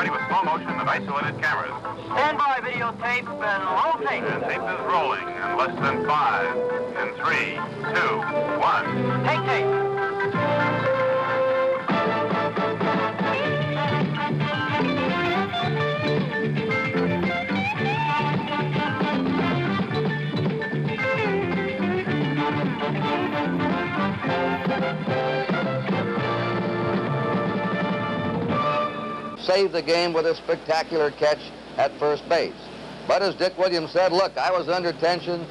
ready with slow motion and isolated cameras. Stand by, videotape, and roll tape. And tape is rolling in less than 5, in 3, 2, 1. Take tape. Saved the game with a spectacular catch at first base. But as Dick Williams said, look, I was under tension.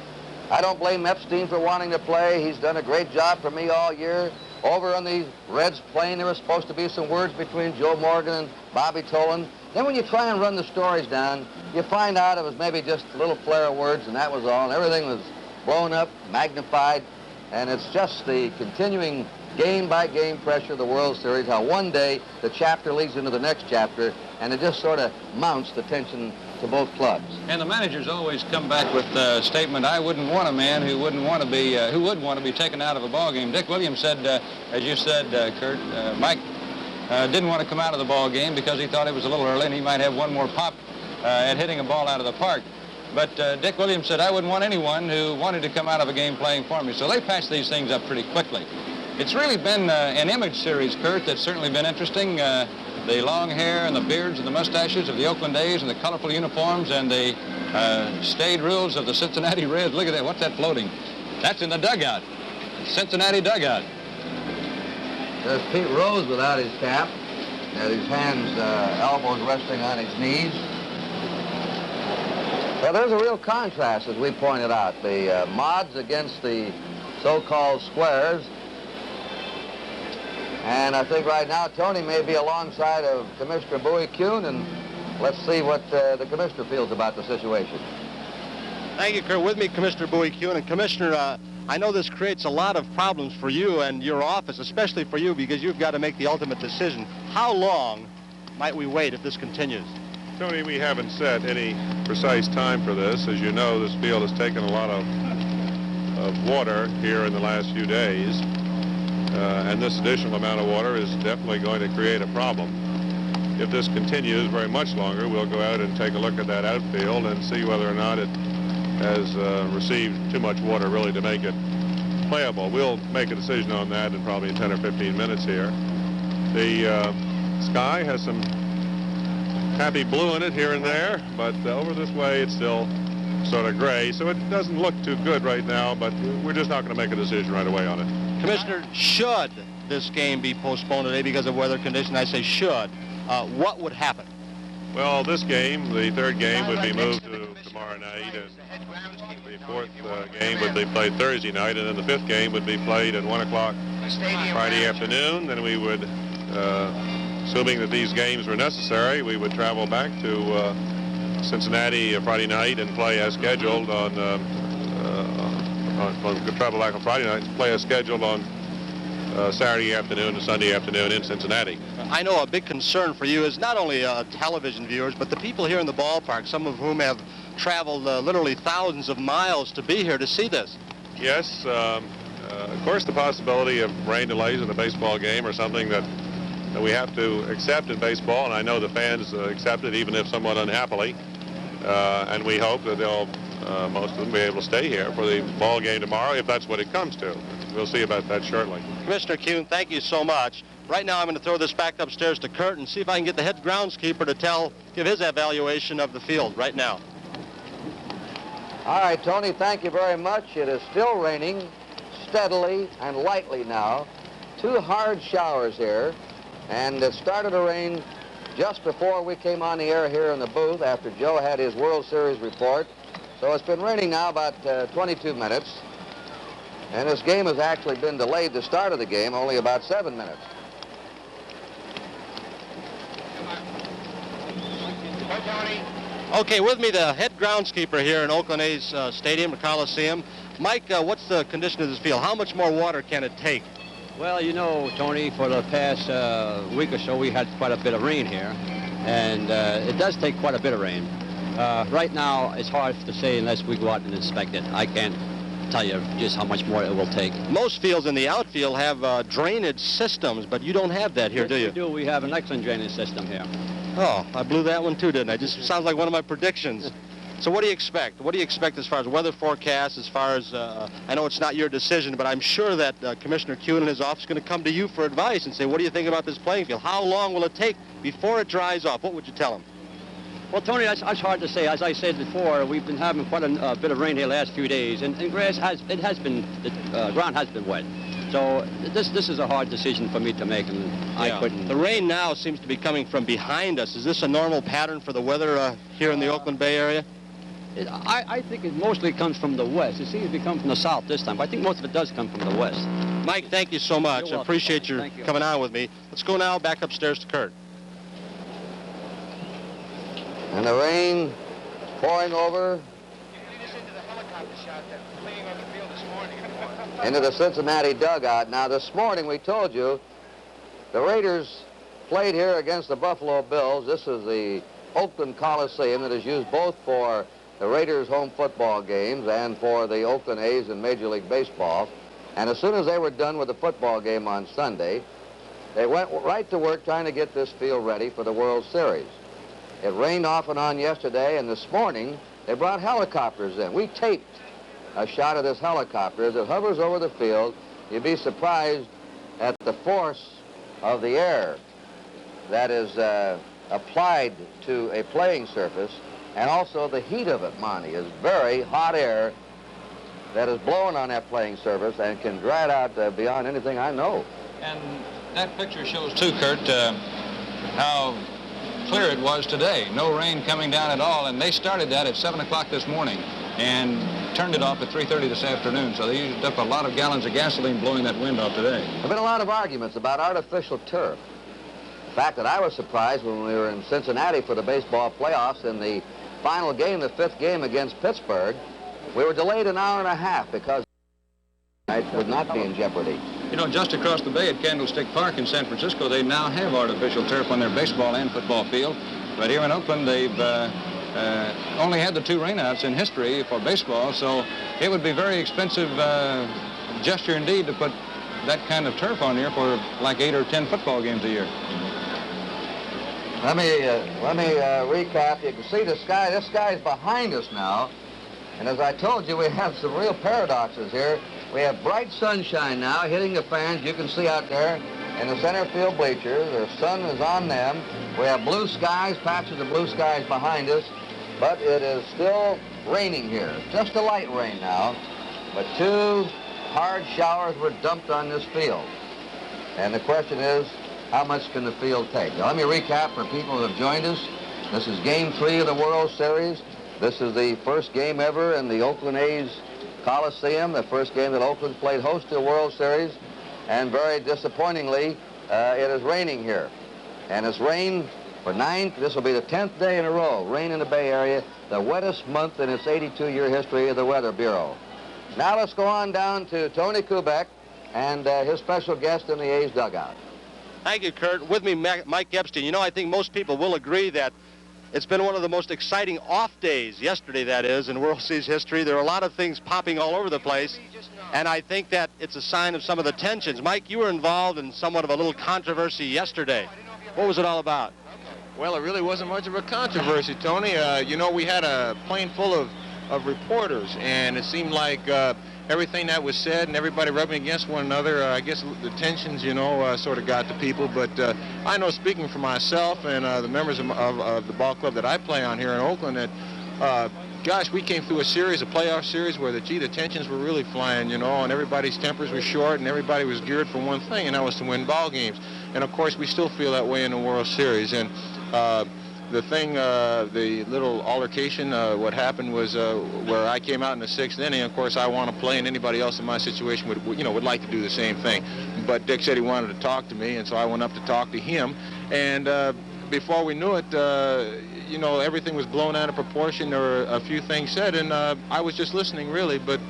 I don't blame Epstein for wanting to play. He's done a great job for me all year. Over on the Reds plane, there was supposed to be some words between Joe Morgan and Bobby Tolan. Then when you try and run the stories down, you find out it was maybe just a little flare of words, and that was all. And everything was blown up, magnified, and it's just the continuing game-by-game pressure of the World Series, how one day the chapter leads into the next chapter, and it just sort of mounts the tension to both clubs. And the managers always come back with the statement, I wouldn't want a man who would want to be taken out of a ball game. Dick Williams said, as you said, Kurt, Mike didn't want to come out of the ball game because he thought it was a little early and he might have one more pop at hitting a ball out of the park. But Dick Williams said, I wouldn't want anyone who wanted to come out of a game playing for me. So they patched these things up pretty quickly. It's really been an image series, Kurt, that's certainly been interesting. The long hair and the beards and the mustaches of the Oakland A's and the colorful uniforms and the staid rules of the Cincinnati Reds. Look at that. What's that floating? That's in the dugout. Cincinnati dugout. There's Pete Rose without his cap. His hands, elbows resting on his knees. Well, there's a real contrast, as we pointed out. The mods against the so-called squares. And I think right now Tony may be alongside of Commissioner Bowie Kuhn, and let's see what the commissioner feels about the situation. Thank you, Kurt. With me, Commissioner Bowie Kuhn. And Commissioner, I know this creates a lot of problems for you and your office, especially for you, because you've got to make the ultimate decision. How long might we wait if this continues? Tony, we haven't set any precise time for this. As you know, this field has taken a lot of water here in the last few days. And this additional amount of water is definitely going to create a problem. If this continues very much longer, we'll go out and take a look at that outfield and see whether or not it has received too much water really to make it playable. We'll make a decision on that in probably 10 or 15 minutes here. The sky has some happy blue in it here and there, but over this way it's still sort of gray, so it doesn't look too good right now, but we're just not going to make a decision right away on it. Commissioner, should this game be postponed today because of weather conditions, I say should, what would happen? Well, this game, the third game, would be moved to tomorrow night, and the fourth game would be played Thursday night, and then the fifth game would be played at 1 o'clock Friday afternoon. Then we would, assuming that these games were necessary, we would travel back to Cincinnati Friday night and play as scheduled on travel back on Friday night and play as scheduled on Saturday afternoon and Sunday afternoon in Cincinnati. I know a big concern for you is not only television viewers, but the people here in the ballpark, some of whom have traveled literally thousands of miles to be here to see this. Yes, of course the possibility of rain delays in a baseball game are something that we have to accept in baseball, and I know the fans accept it even if somewhat unhappily, and we hope that they'll most of them be able to stay here for the ball game tomorrow if that's what it comes to. We'll see about that shortly. Commissioner Kuhn, thank you so much. Right now I'm going to throw this back upstairs to Kurt and see if I can get the head groundskeeper to give his evaluation of the field right now. All right, Tony, thank you very much. It is still raining steadily and lightly now. 2 hard showers here, and it started to rain just before we came on the air here in the booth after Joe had his World Series report. So it's been raining now about 22 minutes, and this game has actually been delayed, the start of the game, only about 7 minutes. Okay, with me the head groundskeeper here in Oakland A's Stadium, the Coliseum. Mike, what's the condition of this field? How much more water can it take? Well, you know, Tony, for the past week or so, we had quite a bit of rain here, and it does take quite a bit of rain. Right now, it's hard to say unless we go out and inspect it. I can't tell you just how much more it will take. Most fields in the outfield have drainage systems, but you don't have that here, do you? We do. We have an excellent drainage system here. Oh, I blew that one too, didn't I? Just sounds like one of my predictions. So what do you expect? What do you expect as far as weather forecast, as far as, I know it's not your decision, but I'm sure that Commissioner Kuhn and his office is going to come to you for advice and say, what do you think about this playing field? How long will it take before it dries off? What would you tell them? Well, Tony, that's hard to say. As I said before, we've been having quite a bit of rain here the last few days, and the ground has been wet. So this is a hard decision for me to make, and I couldn't. The rain now seems to be coming from behind us. Is this a normal pattern for the weather here in the Oakland Bay area? I think it mostly comes from the west. It seems to come from the south this time, but I think most of it does come from the west. Mike, thank you so much. I appreciate your Thank you. coming on with me. Let's go now back upstairs to Kurt. And the rain pouring over into the Cincinnati dugout. Now, this morning we told you the Raiders played here against the Buffalo Bills. This is the Oakland Coliseum that is used both for the Raiders' home football games and for the Oakland A's in Major League Baseball. And as soon as they were done with the football game on Sunday, they went right to work trying to get this field ready for the World Series. It rained off and on yesterday, and this morning they brought helicopters in. We taped a shot of this helicopter as it hovers over the field. You'd be surprised at the force of the air that is applied to a playing surface, and also the heat of it, Monty, is very hot air that is blowing on that playing surface and can dry it out beyond anything I know. And that picture shows too, Kurt, how clear it was today. No rain coming down at all, and they started that at 7 o'clock this morning and turned it off at 3:30 this afternoon, so they used up a lot of gallons of gasoline blowing that wind off today. There have been a lot of arguments about artificial turf. The fact that I was surprised when we were in Cincinnati for the baseball playoffs in the final game, the 5th game against Pittsburgh, we were delayed an hour and a half because it would not be in jeopardy. You know, just across the bay at Candlestick Park in San Francisco, they now have artificial turf on their baseball and football field. But here in Oakland, they've only had the 2 rainouts in history for baseball, so it would be very expensive gesture indeed to put that kind of turf on here for like 8 or 10 football games a year. Let me recap. You can see the sky. This sky is behind us now. And as I told you, we have some real paradoxes here. We have bright sunshine now hitting the fans. You can see out there in the center field bleachers. The sun is on them. We have blue skies, patches of blue skies behind us. But it is still raining here. Just a light rain now. But 2 hard showers were dumped on this field. And the question is, how much can the field take? Now, let me recap for people who have joined us. This is Game 3 of the World Series. This is the first game ever in the Oakland A's Coliseum, the first game that Oakland's played host to the World Series. And very disappointingly, it is raining here. And it's rained for this will be the 10th day in a row, rain in the Bay Area, the wettest month in its 82-year history of the Weather Bureau. Now let's go on down to Tony Kubek and his special guest in the A's dugout. Thank you, Kurt. With me, Mike Epstein. You know, I think most people will agree that it's been one of the most exciting off days, yesterday that is, in World Series history. There are a lot of things popping all over the place, and I think that it's a sign of some of the tensions. Mike, you were involved in somewhat of a little controversy yesterday. What was it all about? Well, it really wasn't much of a controversy, Tony. You know, we had a plane full of reporters, and it seemed like everything that was said and everybody rubbing against one another, I guess the tensions, you know, sort of got to people. But I know, speaking for myself and the members of the ball club that I play on here in Oakland, that, gosh, we came through a playoff series where the tensions were really flying, you know, and everybody's tempers were short and everybody was geared for one thing, and that was to win ball games. And, of course, we still feel that way in the World Series. And the thing, the little altercation, what happened was where I came out in the 6th inning. Of course, I want to play, and anybody else in my situation would like to do the same thing. But Dick said he wanted to talk to me, and so I went up to talk to him. And before we knew it, you know, everything was blown out of proportion. There were a few things said, and I was just listening, really. But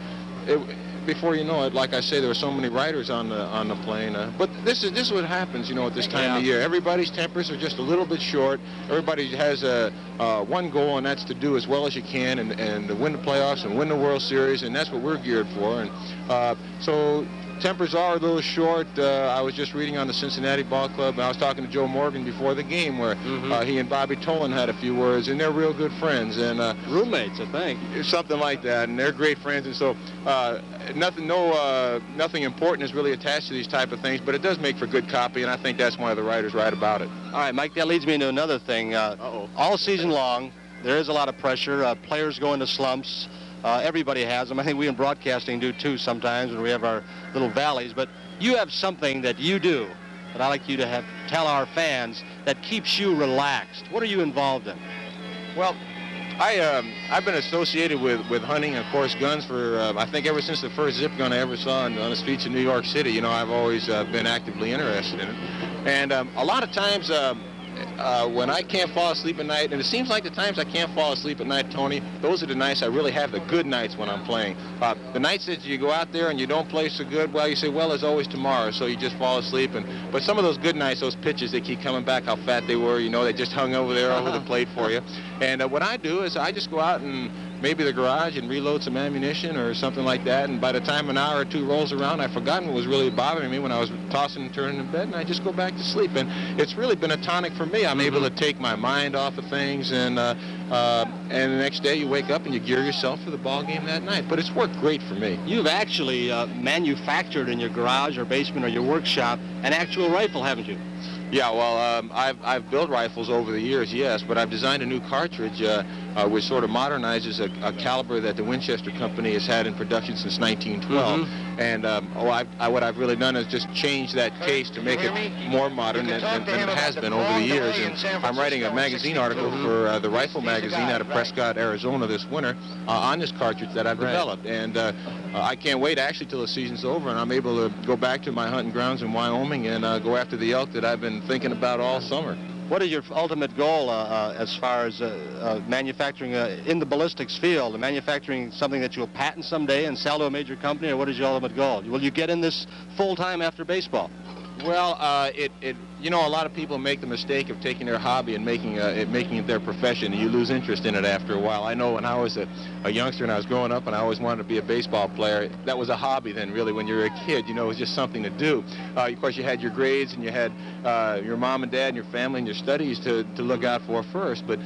before you know it, like I say, there were so many writers on the plane. But this is what happens, you know, at this time of year. Everybody's tempers are just a little bit short. Everybody has one goal, and that's to do as well as you can and to win the playoffs and win the World Series, and that's what we're geared for. And so tempers are a little short. I was just reading on the Cincinnati Ball Club, and I was talking to Joe Morgan before the game where he and Bobby Tolan had a few words, and they're real good friends. And roommates, I think. Something like that, and they're great friends. And so nothing important is really attached to these type of things, but it does make for good copy, and I think that's why the writers write about it. All right, Mike, that leads me into another thing. All season long, there is a lot of pressure. Players go into slumps. Everybody has them. I think we in broadcasting do too sometimes when we have our little valleys. But you have something that you do that I'd like you to tell our fans that keeps you relaxed. What are you involved in? Well, I've been associated with hunting and, of course, guns for, I think, ever since the first zip gun I ever saw on the streets of New York City. You know, I've always been actively interested in it. And a lot of times when I can't fall asleep at night, and it seems like the times I can't fall asleep at night, Tony, those are the nights I really have the good nights when I'm playing. The nights that you go out there and you don't play so good, well, you say, well, there's always tomorrow, so you just fall asleep. But some of those good nights, those pitches, they keep coming back, how fat they were, you know, they just hung over there over the plate for you. And what I do is I just go out and maybe the garage and reload some ammunition or something like that, and by the time an hour or two rolls around, I've forgotten what was really bothering me when I was tossing and turning in bed, and I just go back to sleep. And it's really been a tonic for me. I'm able to take my mind off of things, and the next day you wake up and you gear yourself for the ball game that night. But it's worked great for me. You've actually manufactured in your garage or basement or your workshop an actual rifle, haven't you? Yeah, well, I've built rifles over the years, yes, but I've designed a new cartridge which sort of modernizes a caliber that the Winchester Company has had in production since 1912. And what I've really done is just change that case to make it more modern than it has been over the years. And I'm writing a magazine article for the Rifle magazine out of Prescott, Arizona this winter on this cartridge that I've developed. And I can't wait actually till the season's over and I'm able to go back to my hunting grounds in Wyoming and go after the elk that I've been thinking about all summer. What is your ultimate goal as far as manufacturing in the ballistics field, manufacturing something that you'll patent someday and sell to a major company, or what is your ultimate goal? Will you get in this full-time after baseball? Well, you know, a lot of people make the mistake of taking their hobby and making it their profession, and you lose interest in it after a while. I know when I was a youngster and I was growing up and I always wanted to be a baseball player, that was a hobby then, really, when you were a kid. You know, it was just something to do. Of course, you had your grades and you had your mom and dad and your family and your studies to look out for first, but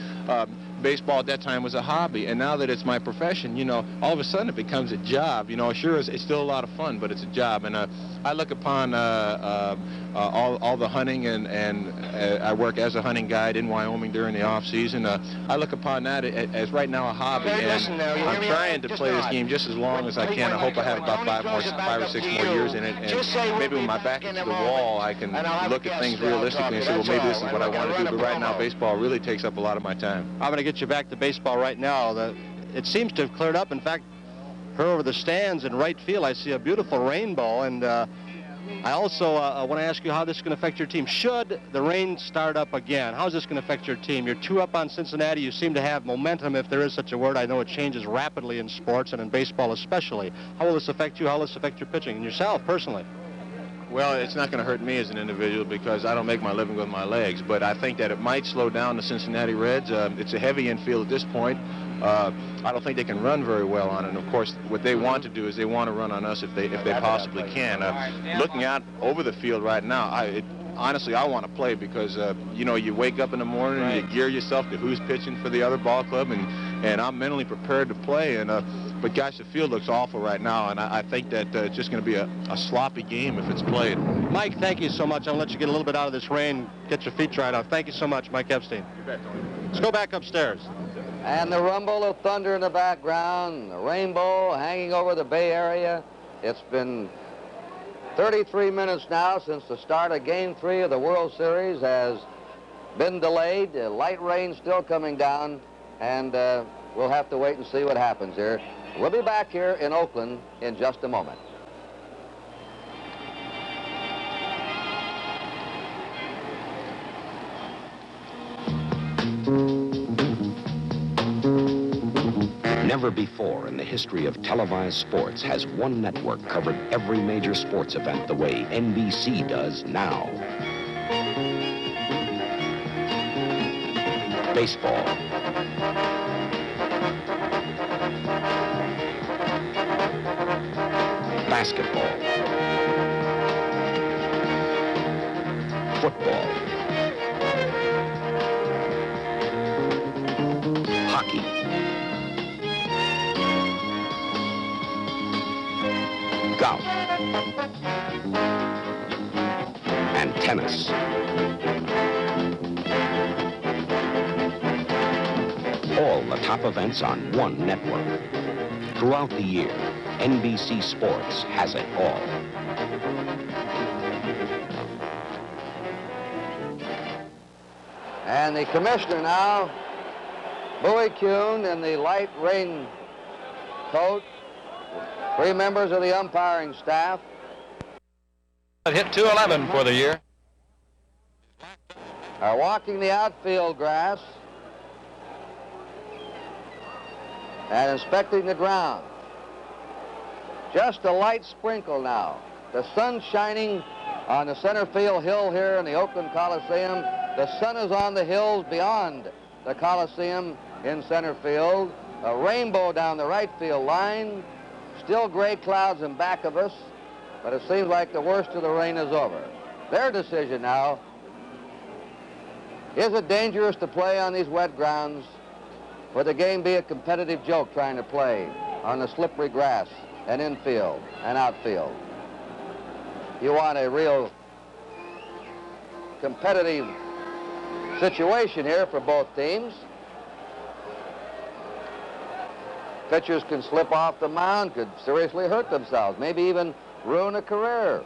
baseball at that time was a hobby, and now that it's my profession, you know, all of a sudden it becomes a job. You know, sure, it's still a lot of fun, but it's a job. And I look upon all the hunting, and I work as a hunting guide in Wyoming during the off season. I look upon that as right now a hobby, and I'm trying to play this game just as long as I can. I hope I have about 5 or 6 more years in it, and maybe when my back is to the wall, I can look at things realistically and say, well, maybe this is what I want to do. But right now, baseball really takes up a lot of my time. I'm going to get you back to baseball right now. It seems to have cleared up. In fact, her over the stands in right field, I see a beautiful rainbow, and I also want to ask you how this is going to affect your team. Should the rain start up again, how is this going to affect your team? You're 2 up on Cincinnati. You seem to have momentum, if there is such a word. I know it changes rapidly in sports and in baseball especially. How will this affect you? How will this affect your pitching and yourself personally? Well, it's not going to hurt me as an individual because I don't make my living with my legs, but I think that it might slow down the Cincinnati Reds. It's a heavy infield at this point. I don't think they can run very well on it. And of course, what they want to do is they want to run on us if they possibly can. Looking out over the field right now, honestly, I want to play because, you know, you wake up in the morning and you gear yourself to who's pitching for the other ball club, and I'm mentally prepared to play. But gosh, the field looks awful right now, and I think that it's just going to be a sloppy game if it's played. Mike, thank you so much. I'll let you get a little bit out of this rain, get your feet dried off. Thank you so much, Mike Epstein. You bet, Tony. Let's go back upstairs. And the rumble of thunder in the background, the rainbow hanging over the Bay Area. It's been 33 minutes now since the start of Game 3 of the World Series has been delayed. Light rain still coming down, and we'll have to wait and see what happens here. We'll be back here in Oakland in just a moment. Never before in the history of televised sports has one network covered every major sports event the way NBC does now. Baseball. Basketball. football, hockey, golf, and tennis. All the top events on one network. Throughout the year, NBC Sports has it all. And the commissioner now, Bowie Kuhn, in the light rain coat, 3 members of the umpiring staff. Hit 211 for the year. Are walking the outfield grass and inspecting the ground. Just a light sprinkle now. The sun's shining on the center field hill here in the Oakland Coliseum. The sun is on the hills beyond the Coliseum in center field. A rainbow down the right field line. Still gray clouds in back of us, but it seems like the worst of the rain is over. Their decision now. Is it dangerous to play on these wet grounds? Would the game be a competitive joke trying to play on the slippery grass and infield and outfield? You want a real competitive situation here for both teams. Pitchers can slip off the mound, could seriously hurt themselves, maybe even ruin a career.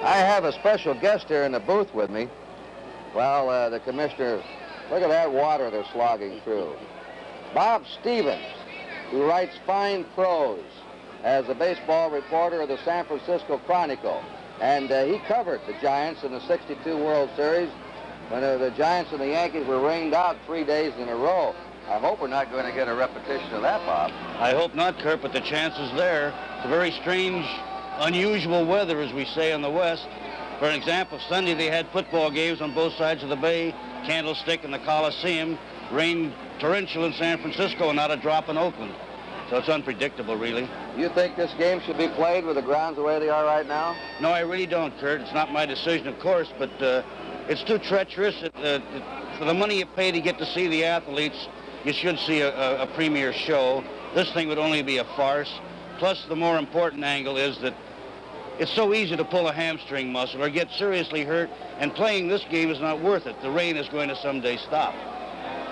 I have a special guest here in the booth with me. Well, the commissioner, look at that water they're slogging through. Bob Stevens, who writes fine prose as a baseball reporter of the San Francisco Chronicle. And he covered the Giants in the '62 World Series when the Giants and the Yankees were rained out 3 days in a row. I hope we're not going to get a repetition of that, Bob. I hope not, Kurt, but the chance is there. It's a very strange, unusual weather, as we say in the West. For an example, Sunday they had football games on both sides of the bay, Candlestick and the Coliseum, rained torrential in San Francisco and not a drop in Oakland. So it's unpredictable, really. You think this game should be played with the grounds the way they are right now? No, I really don't, Kurt. It's not my decision, of course, but it's too treacherous. For the money you pay to get to see the athletes, you should see a premier show. This thing would only be a farce. Plus, the more important angle is that it's so easy to pull a hamstring muscle or get seriously hurt, and playing this game is not worth it. The rain is going to someday stop.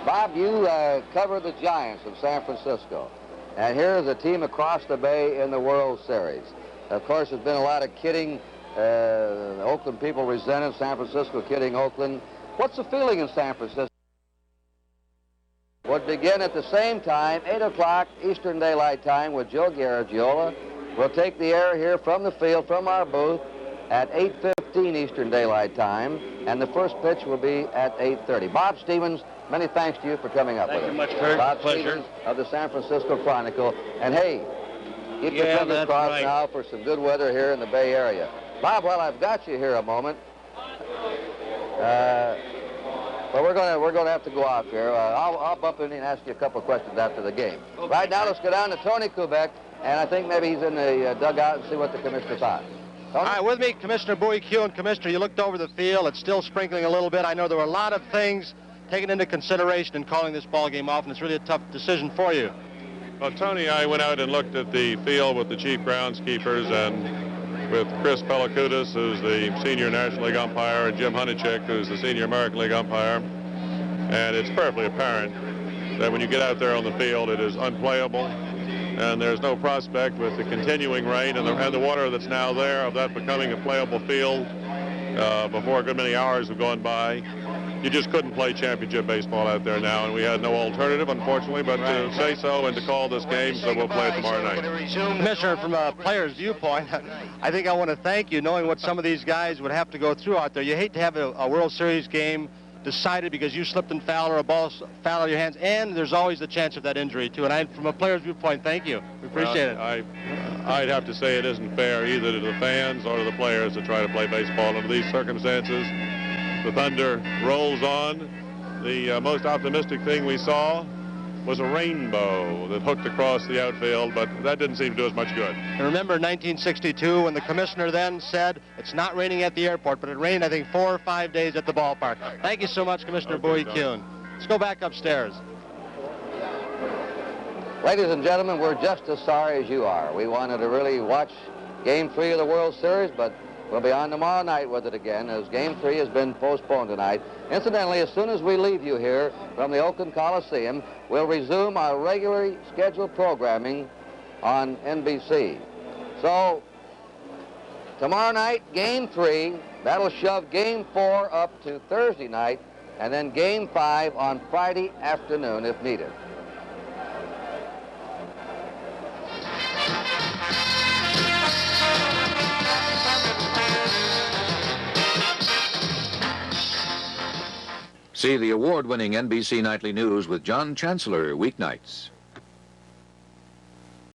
Bob, you cover the Giants of San Francisco. And here is a team across the bay in the World Series. Of course, there's been a lot of kidding. The Oakland people resented San Francisco kidding Oakland. What's the feeling in San Francisco? Would begin at the same time, 8 o'clock Eastern Daylight Time with Joe Garagiola. We'll take the air here from the field, from our booth, at 8:15 Eastern Daylight Time, and the first pitch will be at 8:30. Bob Stevens, many thanks to you for coming up with us. Thank you much, Kurt. Bob Pleasure. Stevens of the San Francisco Chronicle. And hey, keep your Yeah, fingers that's crossed right. now for some good weather here in the Bay Area. Bob, while I've got you here a moment, well, we're gonna have to go out here. I'll bump in and ask you a couple of questions after the game. Okay. Right now, let's go down to Tony Kubek, and I think maybe he's in the dugout and see what the commissioner thought. Tony? All right, with me, Commissioner Bowie Kuhn. Commissioner, you looked over the field. It's still sprinkling a little bit. I know there were a lot of things taken into consideration in calling this ball game off, and it's really a tough decision for you. Well, Tony, I went out and looked at the field with the chief groundskeepers and with Chris Pelakudis, who's the senior National League umpire, and Jim Hunachek, who's the senior American League umpire. And it's perfectly apparent that when you get out there on the field, it is unplayable. And there's no prospect with the continuing rain and the water that's now there of that becoming a playable field before a good many hours have gone by. You just couldn't play championship baseball out there now, and we had no alternative, unfortunately, but to say so and to call this game, so we'll play it tomorrow night. Commissioner, from a player's viewpoint, I think I want to thank you, knowing what some of these guys would have to go through out there. You hate to have a World Series game decided because you slipped and fouled or a ball foul out of your hands, and there's always the chance of that injury, too. And from a player's viewpoint, thank you. We appreciate it. I'd have to say it isn't fair either to the fans or to the players to try to play baseball under these circumstances. The thunder rolls on. The most optimistic thing we saw was a rainbow that hooked across the outfield, but that didn't seem to do as much good. And remember 1962 when the commissioner then said it's not raining at the airport, but it rained, I think, 4 or 5 days at the ballpark. Thank you so much, Commissioner Bowie Kuhn. Let's go back upstairs. Ladies and gentlemen, we're just as sorry as you are. We wanted to really watch Game 3 of the World Series, but we'll be on tomorrow night with it again, as Game 3 has been postponed tonight. Incidentally, as soon as we leave you here from the Oakland Coliseum, we'll resume our regularly scheduled programming on NBC. So, tomorrow night, Game 3, that'll shove Game 4 up to Thursday night, and then Game 5 on Friday afternoon if needed. See the award-winning NBC Nightly News with John Chancellor weeknights.